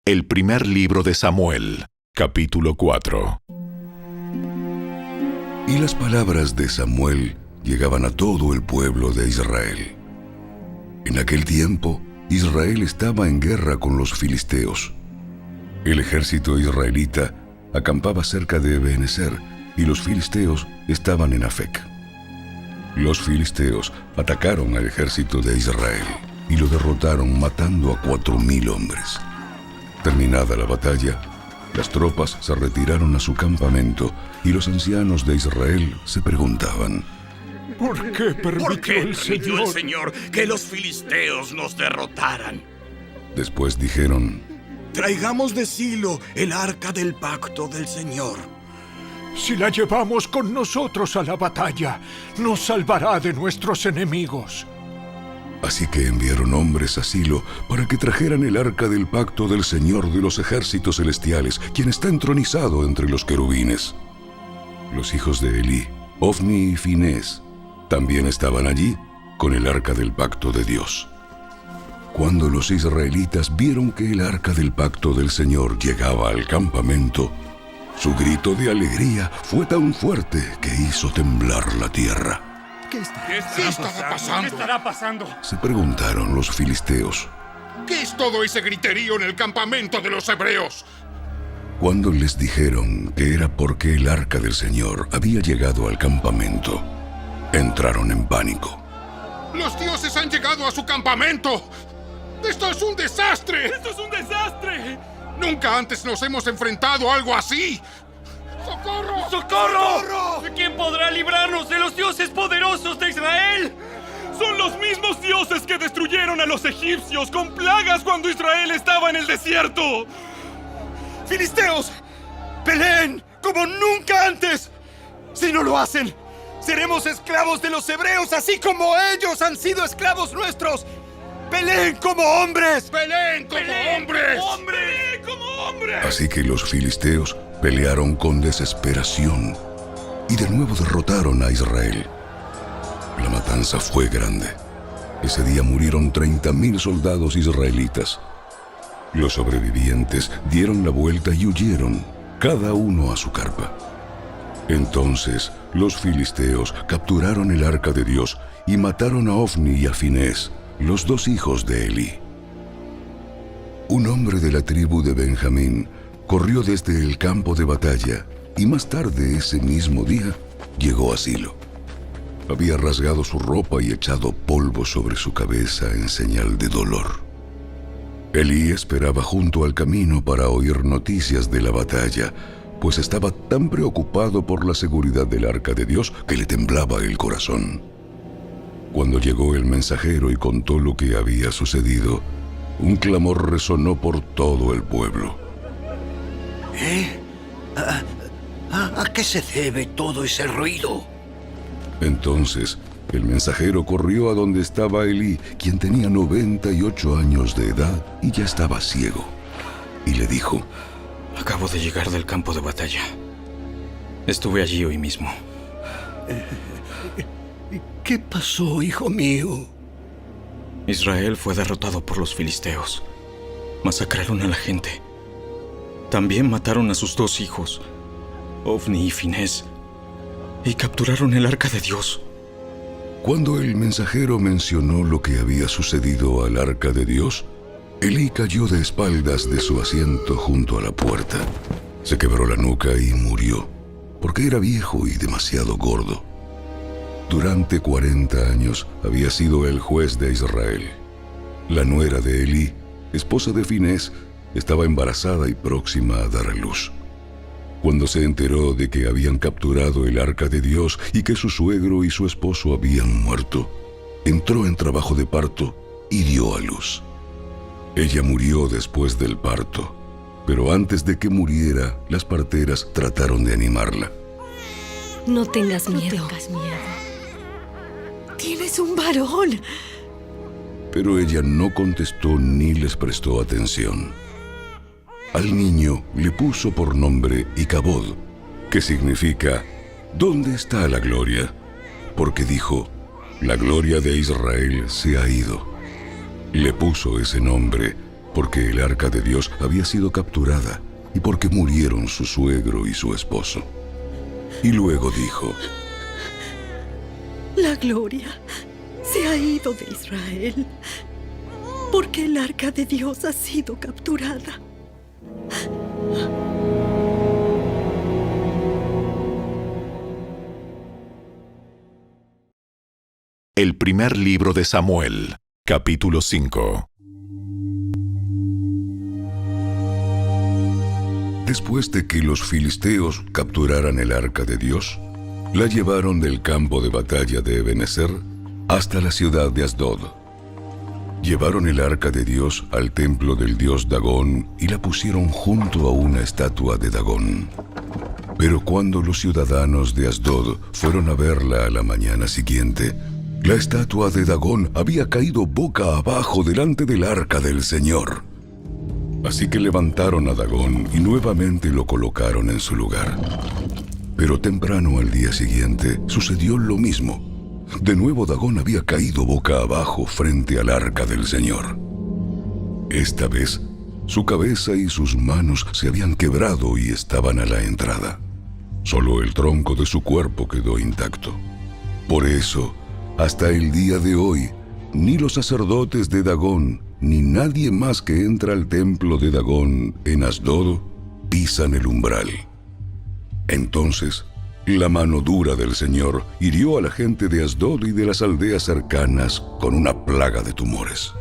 El primer libro de Samuel, capítulo 4. Y las palabras de Samuel llegaban a todo el pueblo de Israel. En aquel tiempo, Israel estaba en guerra con los filisteos. El ejército israelita acampaba cerca de Ebenezer y los filisteos estaban en Afec. Los filisteos atacaron al ejército de Israel y lo derrotaron matando a 4,000 hombres. Terminada la batalla, las tropas se retiraron a su campamento y los ancianos de Israel se preguntaban: ¿Por qué permitió el Señor que los filisteos nos derrotaran? Después dijeron: Traigamos de Silo el arca del pacto del Señor. Si la llevamos con nosotros a la batalla, nos salvará de nuestros enemigos. Así que enviaron hombres a Silo para que trajeran el arca del pacto del Señor de los ejércitos celestiales, quien está entronizado entre los querubines. Los hijos de Elí, Ofni y Finés, también estaban allí con el arca del pacto de Dios. Cuando los israelitas vieron que el arca del pacto del Señor llegaba al campamento, su grito de alegría fue tan fuerte que hizo temblar la tierra. ¿Qué estará pasando? Se preguntaron los filisteos. ¿Qué es todo ese griterío en el campamento de los hebreos? Cuando les dijeron que era porque el arca del Señor había llegado al campamento, entraron en pánico. ¡Los dioses han llegado a su campamento! ¡Esto es un desastre! ¡Esto es un desastre! ¡Nunca antes nos hemos enfrentado a algo así! ¡Socorro! ¡Socorro! ¿Quién podrá librarnos de los dioses poderosos de Israel? Son los mismos dioses que destruyeron a los egipcios con plagas cuando Israel estaba en el desierto. ¡Filisteos! ¡Peleen como nunca antes! Si no lo hacen, seremos esclavos de los hebreos, así como ellos han sido esclavos nuestros. ¡Peleen como hombres! ¡Peleen como hombres! ¡Peleen como hombres! Así que los filisteos pelearon con desesperación y de nuevo derrotaron a Israel. La matanza fue grande. Ese día murieron 30,000 soldados israelitas. Los sobrevivientes dieron la vuelta y huyeron, cada uno a su carpa. Entonces los filisteos capturaron el arca de Dios y mataron a Ofni y a Finés, los 2 hijos de Elí. Un hombre de la tribu de Benjamín corrió desde el campo de batalla y más tarde ese mismo día llegó a Silo. Había rasgado su ropa y echado polvo sobre su cabeza en señal de dolor. Elí esperaba junto al camino para oír noticias de la batalla, pues estaba tan preocupado por la seguridad del arca de Dios que le temblaba el corazón. Cuando llegó el mensajero y contó lo que había sucedido, un clamor resonó por todo el pueblo. ¿A qué se debe todo ese ruido? Entonces, el mensajero corrió a donde estaba Elí, quien tenía 98 años de edad y ya estaba ciego, y le dijo: Acabo de llegar del campo de batalla. Estuve allí hoy mismo. ¿Qué pasó, hijo mío? Israel fue derrotado por los filisteos. Masacraron a la gente. También mataron a sus 2 hijos, Ofni y Finés, y capturaron el arca de Dios. Cuando el mensajero mencionó lo que había sucedido al arca de Dios, Elí cayó de espaldas de su asiento junto a la puerta. Se quebró la nuca y murió, porque era viejo y demasiado gordo. Durante 40 años había sido el juez de Israel. La nuera de Elí, esposa de Finés, estaba embarazada y próxima a dar a luz. Cuando se enteró de que habían capturado el arca de Dios y que su suegro y su esposo habían muerto, entró en trabajo de parto y dio a luz. Ella murió después del parto, pero antes de que muriera, las parteras trataron de animarla. No tengas miedo. Tienes un varón. Pero ella no contestó ni les prestó atención. Al niño le puso por nombre Icabod, que significa ¿dónde está la gloria? Porque dijo: la gloria de Israel se ha ido. Le puso ese nombre porque el arca de Dios había sido capturada y porque murieron su suegro y su esposo. Y luego dijo: La gloria se ha ido de Israel, porque el arca de Dios ha sido capturada. El primer libro de Samuel, capítulo 5. Después de que los filisteos capturaran el arca de Dios, la llevaron del campo de batalla de Ebenezer hasta la ciudad de Asdod. Llevaron el arca de Dios al templo del dios Dagón y la pusieron junto a una estatua de Dagón. Pero cuando los ciudadanos de Asdod fueron a verla a la mañana siguiente, la estatua de Dagón había caído boca abajo delante del arca del Señor. Así que levantaron a Dagón y nuevamente lo colocaron en su lugar. Pero temprano al día siguiente sucedió lo mismo. De nuevo Dagón había caído boca abajo frente al arca del Señor. Esta vez, su cabeza y sus manos se habían quebrado y estaban a la entrada. Solo el tronco de su cuerpo quedó intacto. Por eso, hasta el día de hoy, ni los sacerdotes de Dagón, ni nadie más que entra al templo de Dagón en Asdod pisan el umbral. Entonces, la mano dura del Señor hirió a la gente de Asdod y de las aldeas cercanas con una plaga de tumores.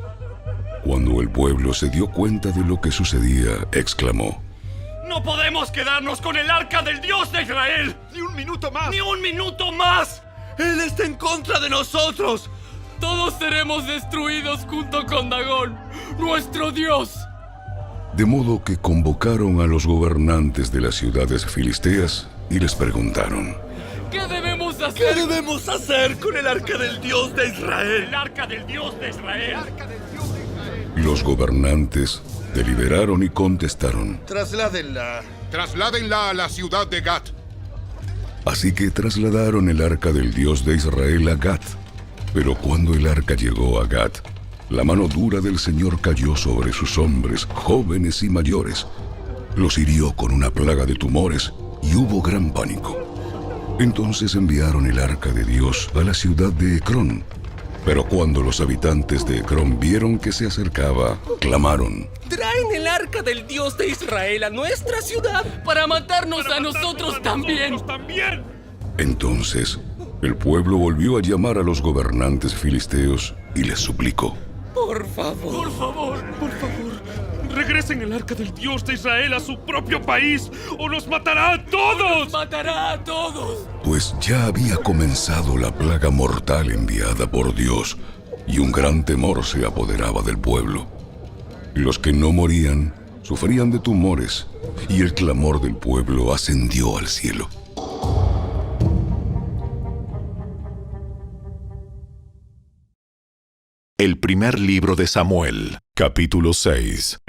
Cuando el pueblo se dio cuenta de lo que sucedía, exclamó: ¡No podemos quedarnos con el arca del Dios de Israel! ¡Ni un minuto más! ¡Ni un minuto más! ¡Él está en contra de nosotros! Todos seremos destruidos junto con Dagón, nuestro Dios. De modo que convocaron a los gobernantes de las ciudades filisteas y les preguntaron: ¿Qué debemos hacer? ¿Qué debemos hacer con el arca del Dios de Israel? ¡El arca del Dios de Israel! Los gobernantes deliberaron y contestaron: Trasládenla a la ciudad de Gat. Así que trasladaron el arca del Dios de Israel a Gat. Pero cuando el arca llegó a Gat, la mano dura del Señor cayó sobre sus hombres, jóvenes y mayores. Los hirió con una plaga de tumores y hubo gran pánico. Entonces enviaron el arca de Dios a la ciudad de Ecrón. Pero cuando los habitantes de Ecrón vieron que se acercaba, clamaron: Traen el arca del Dios de Israel a nuestra ciudad para matarnos a nosotros también. Entonces, el pueblo volvió a llamar a los gobernantes filisteos y les suplicó: Por favor, Regresen el arca del Dios de Israel a su propio país o los matará a todos. matará a todos. pues ya había comenzado la plaga mortal enviada por Dios, y un gran temor se apoderaba del pueblo. Los que no morían sufrían de tumores, y el clamor del pueblo ascendió al cielo. El primer libro de Samuel, capítulo 6.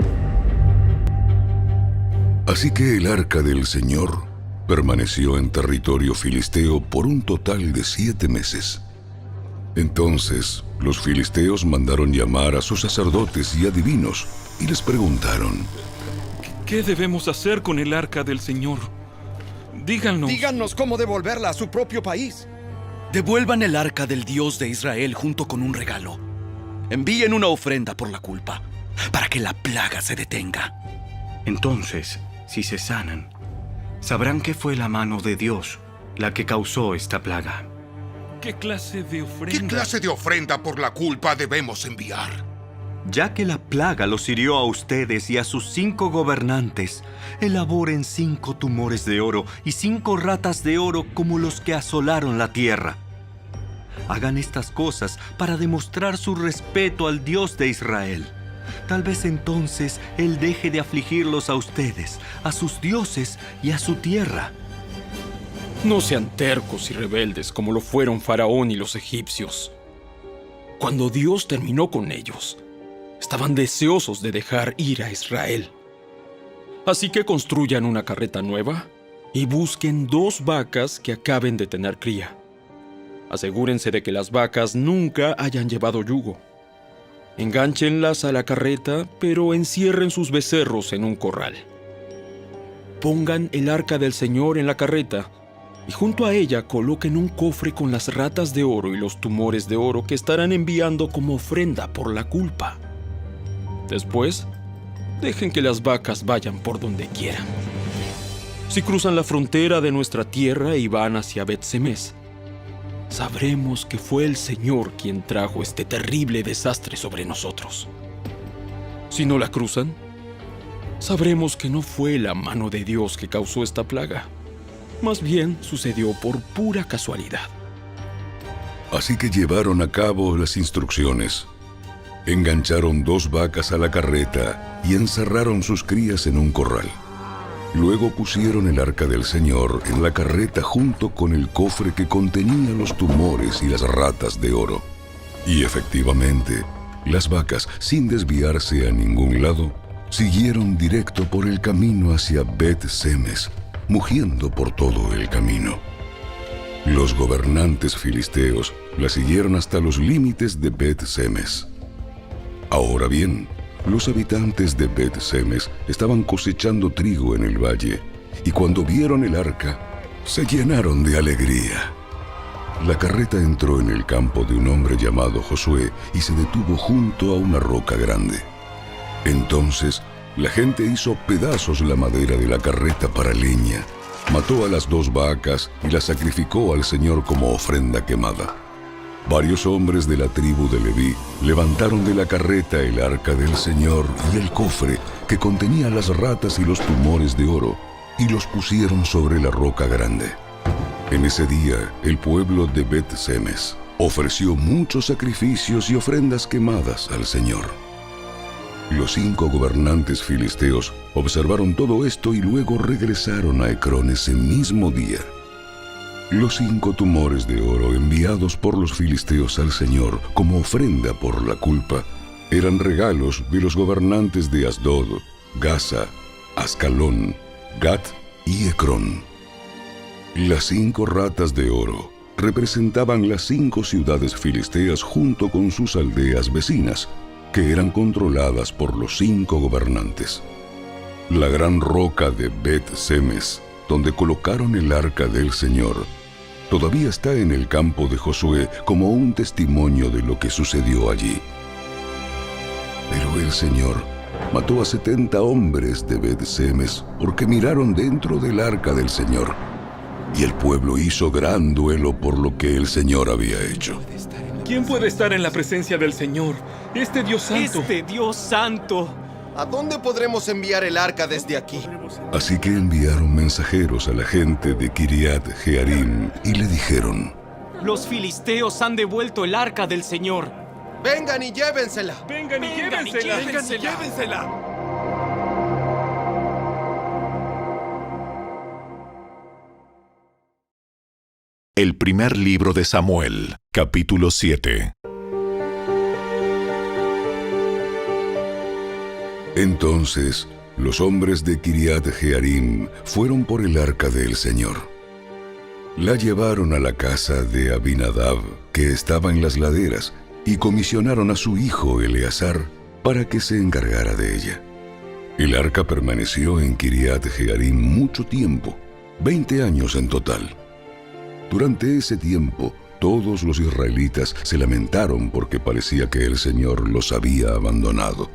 Así que el arca del Señor permaneció en territorio filisteo por un total de 7 meses. Entonces los filisteos mandaron llamar a sus sacerdotes y adivinos y les preguntaron: ¿Qué debemos hacer con el arca del Señor? Díganos cómo devolverla a su propio país. Devuelvan el arca del Dios de Israel junto con un regalo. Envíen una ofrenda por la culpa, para que la plaga se detenga. Entonces, si se sanan, sabrán que fue la mano de Dios la que causó esta plaga. ¿Qué clase de ofrenda? ¿Qué clase de ofrenda por la culpa debemos enviar? Ya que la plaga los hirió a ustedes y a sus 5 gobernantes, elaboren 5 tumores de oro y 5 ratas de oro como los que asolaron la tierra. Hagan estas cosas para demostrar su respeto al Dios de Israel. Tal vez entonces Él deje de afligirlos a ustedes, a sus dioses y a su tierra. No sean tercos y rebeldes como lo fueron Faraón y los egipcios. Cuando Dios terminó con ellos, estaban deseosos de dejar ir a Israel. Así que construyan una carreta nueva y busquen 2 vacas que acaben de tener cría. Asegúrense de que las vacas nunca hayan llevado yugo. Engánchenlas a la carreta, pero encierren sus becerros en un corral. Pongan el arca del Señor en la carreta y junto a ella coloquen un cofre con las ratas de oro y los tumores de oro que estarán enviando como ofrenda por la culpa. Después, dejen que las vacas vayan por donde quieran. Si cruzan la frontera de nuestra tierra y van hacia Bet-Semes, sabremos que fue el Señor quien trajo este terrible desastre sobre nosotros. Si no la cruzan, sabremos que no fue la mano de Dios que causó esta plaga. Más bien sucedió por pura casualidad. Así que llevaron a cabo las instrucciones. Engancharon 2 vacas a la carreta y encerraron sus crías en un corral. Luego pusieron el arca del Señor en la carreta junto con el cofre que contenía los tumores y las ratas de oro. Y efectivamente, las vacas, sin desviarse a ningún lado, siguieron directo por el camino hacia Bet-Semes, mugiendo por todo el camino. Los gobernantes filisteos la siguieron hasta los límites de Bet-Semes. Ahora bien, los habitantes de Bet-Semes estaban cosechando trigo en el valle, y cuando vieron el arca, se llenaron de alegría. La carreta entró en el campo de un hombre llamado Josué y se detuvo junto a una roca grande. Entonces, la gente hizo pedazos la madera de la carreta para leña, mató a las 2 vacas y las sacrificó al Señor como ofrenda quemada. Varios hombres de la tribu de Leví levantaron de la carreta el arca del Señor y el cofre que contenía las ratas y los tumores de oro, y los pusieron sobre la roca grande. En ese día, el pueblo de Bet-Semes ofreció muchos sacrificios y ofrendas quemadas al Señor. Los 5 gobernantes filisteos observaron todo esto y luego regresaron a Ecrón ese mismo día. Los 5 tumores de oro enviados por los filisteos al Señor como ofrenda por la culpa eran regalos de los gobernantes de Asdod, Gaza, Ascalón, Gat y Ecrón. Las 5 ratas de oro representaban las 5 ciudades filisteas junto con sus aldeas vecinas, que eran controladas por los 5 gobernantes. La gran roca de Bet-Semes, donde colocaron el arca del Señor, todavía está en el campo de Josué como un testimonio de lo que sucedió allí. Pero el Señor mató a 70 hombres de Bet-Semes porque miraron dentro del arca del Señor, y el pueblo hizo gran duelo por lo que el Señor había hecho. ¿Quién puede estar en la presencia del Señor? Este Dios santo. ¡Este Dios santo! ¿A dónde podremos enviar el arca desde aquí? Así que enviaron mensajeros a la gente de Kiriat Jearim y le dijeron: Los filisteos han devuelto el arca del Señor. ¡Vengan y llévensela! ¡Vengan y llévensela! ¡Vengan y llévensela! El primer libro de Samuel, capítulo 7. Entonces, los hombres de Kiriat Jearim fueron por el arca del Señor. La llevaron a la casa de Abinadab, que estaba en las laderas, y comisionaron a su hijo Eleazar para que se encargara de ella. El arca permaneció en Kiriat Jearim mucho tiempo, 20 años en total. Durante ese tiempo, todos los israelitas se lamentaron porque parecía que el Señor los había abandonado.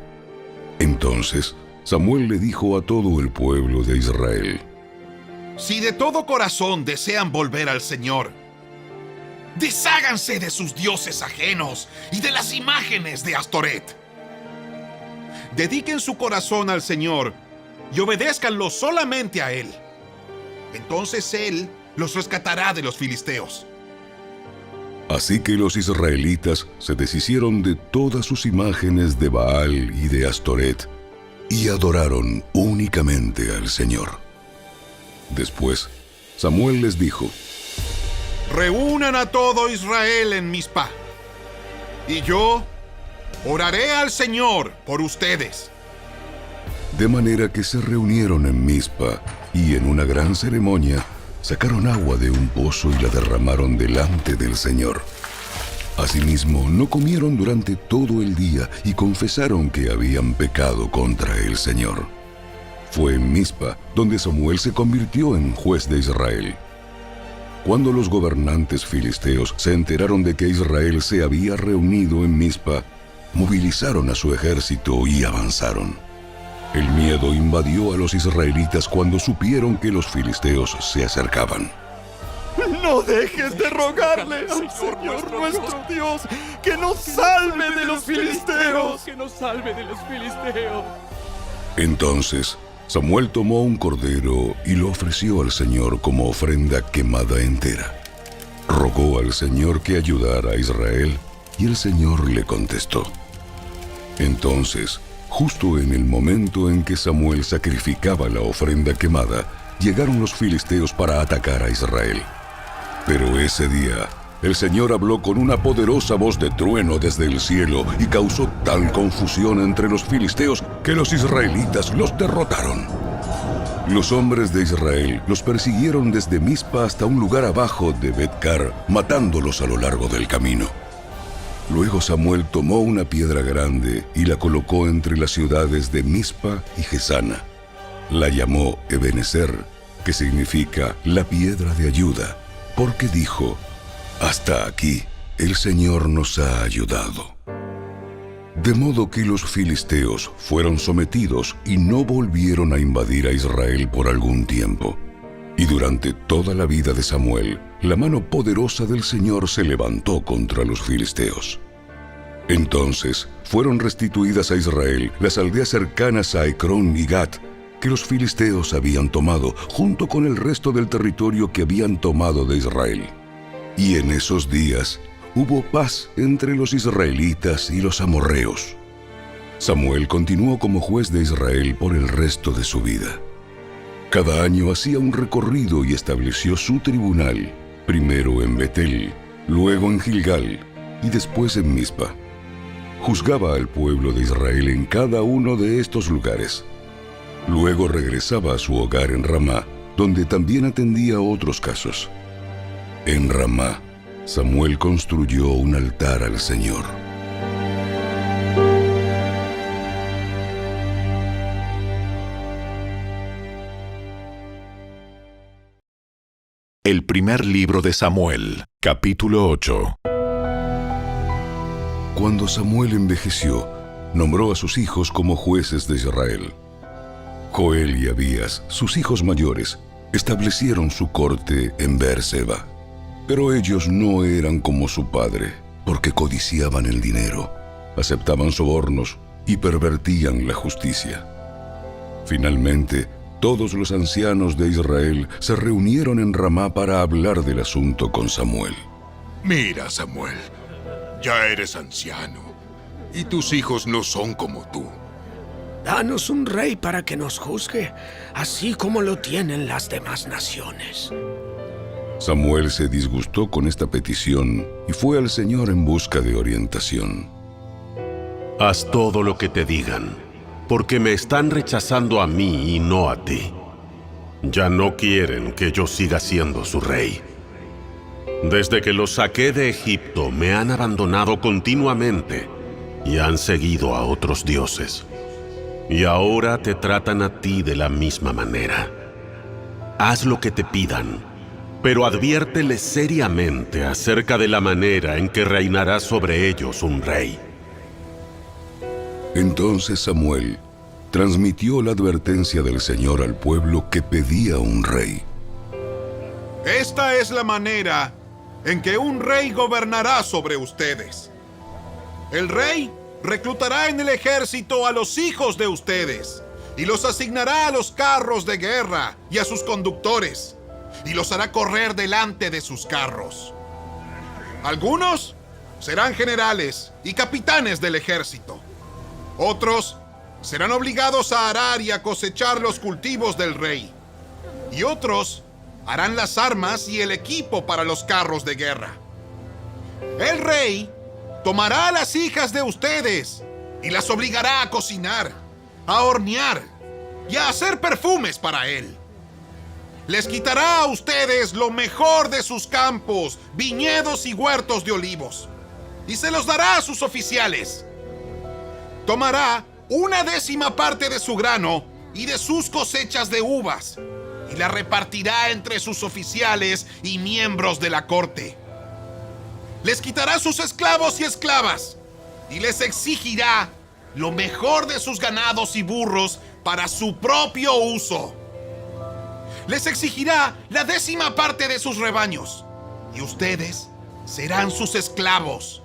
Entonces, Samuel le dijo a todo el pueblo de Israel: Si de todo corazón desean volver al Señor, desháganse de sus dioses ajenos y de las imágenes de Astoret. Dediquen su corazón al Señor y obedézcanlo solamente a Él. Entonces Él los rescatará de los filisteos. Así que los israelitas se deshicieron de todas sus imágenes de Baal y de Astoret y adoraron únicamente al Señor. Después, Samuel les dijo: Reúnan a todo Israel en Mizpa, y yo oraré al Señor por ustedes. De manera que se reunieron en Mizpa y en una gran ceremonia sacaron agua de un pozo y la derramaron delante del Señor. Asimismo, no comieron durante todo el día y confesaron que habían pecado contra el Señor. Fue en Mizpa donde Samuel se convirtió en juez de Israel. Cuando los gobernantes filisteos se enteraron de que Israel se había reunido en Mizpa, movilizaron a su ejército y avanzaron. El miedo invadió a los israelitas cuando supieron que los filisteos se acercaban. No dejes de rogarle al Señor nuestro Dios que nos salve de los filisteos. Que nos salve de los filisteos. Entonces Samuel tomó un cordero y lo ofreció al Señor como ofrenda quemada entera. Rogó al Señor que ayudara a Israel y el Señor le contestó. Entonces, justo en el momento en que Samuel sacrificaba la ofrenda quemada, llegaron los filisteos para atacar a Israel. Pero ese día, el Señor habló con una poderosa voz de trueno desde el cielo y causó tal confusión entre los filisteos que los israelitas los derrotaron. Los hombres de Israel los persiguieron desde Mizpa hasta un lugar abajo de Bet-car, matándolos a lo largo del camino. Luego Samuel tomó una piedra grande y la colocó entre las ciudades de Mizpa y Gesana. La llamó Ebenezer, que significa la piedra de ayuda, porque dijo: hasta aquí el Señor nos ha ayudado. De modo que los filisteos fueron sometidos y no volvieron a invadir a Israel por algún tiempo. Y durante toda la vida de Samuel, la mano poderosa del Señor se levantó contra los filisteos. Entonces fueron restituidas a Israel las aldeas cercanas a Ecrón y Gat, que los filisteos habían tomado, junto con el resto del territorio que habían tomado de Israel. Y en esos días hubo paz entre los israelitas y los amorreos. Samuel continuó como juez de Israel por el resto de su vida. Cada año hacía un recorrido y estableció su tribunal, primero en Betel, luego en Gilgal y después en Mizpa. Juzgaba al pueblo de Israel en cada uno de estos lugares. Luego regresaba a su hogar en Ramá, donde también atendía otros casos. En Ramá, Samuel construyó un altar al Señor. El primer libro de Samuel, capítulo 8. Cuando Samuel envejeció, nombró a sus hijos como jueces de Israel. Joel y Abías, sus hijos mayores, establecieron su corte en Beerseba. Pero ellos no eran como su padre, porque codiciaban el dinero, aceptaban sobornos y pervertían la justicia. Finalmente, todos los ancianos de Israel se reunieron en Ramá para hablar del asunto con Samuel. Mira, Samuel, ya eres anciano, y tus hijos no son como tú. Danos un rey para que nos juzgue, así como lo tienen las demás naciones. Samuel se disgustó con esta petición y fue al Señor en busca de orientación. Haz todo lo que te digan, porque me están rechazando a mí y no a ti. Ya no quieren que yo siga siendo su rey. Desde que los saqué de Egipto me han abandonado continuamente y han seguido a otros dioses. Y ahora te tratan a ti de la misma manera. Haz lo que te pidan, pero adviérteles seriamente acerca de la manera en que reinará sobre ellos un rey. Entonces Samuel transmitió la advertencia del Señor al pueblo que pedía un rey. Esta es la manera en que un rey gobernará sobre ustedes. El rey reclutará en el ejército a los hijos de ustedes y los asignará a los carros de guerra y a sus conductores, y los hará correr delante de sus carros. Algunos serán generales y capitanes del ejército. Otros serán obligados a arar y a cosechar los cultivos del rey. Y otros harán las armas y el equipo para los carros de guerra. El rey tomará a las hijas de ustedes y las obligará a cocinar, a hornear y a hacer perfumes para él. Les quitará a ustedes lo mejor de sus campos, viñedos y huertos de olivos. y se los dará a sus oficiales. Tomará 1/10 parte de su grano y de sus cosechas de uvas, y la repartirá entre sus oficiales y miembros de la corte. Les quitará sus esclavos y esclavas, y les exigirá lo mejor de sus ganados y burros para su propio uso. Les exigirá la 10ª parte de sus rebaños, y ustedes serán sus esclavos.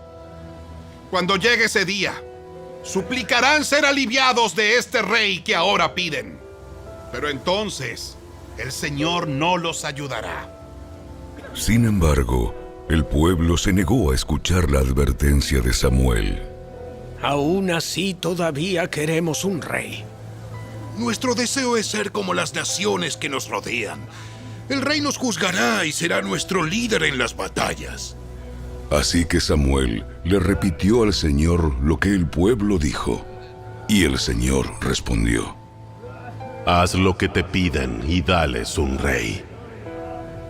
Cuando llegue ese día, suplicarán ser aliviados de este rey que ahora piden. Pero entonces, el Señor no los ayudará. Sin embargo, el pueblo se negó a escuchar la advertencia de Samuel. Aún así, todavía queremos un rey. Nuestro deseo es ser como las naciones que nos rodean. El rey nos juzgará y será nuestro líder en las batallas. Así que Samuel le repitió al Señor lo que el pueblo dijo. Y el Señor respondió: Haz lo que te piden y dales un rey.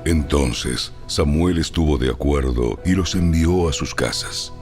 Entonces Samuel estuvo de acuerdo y los envió a sus casas.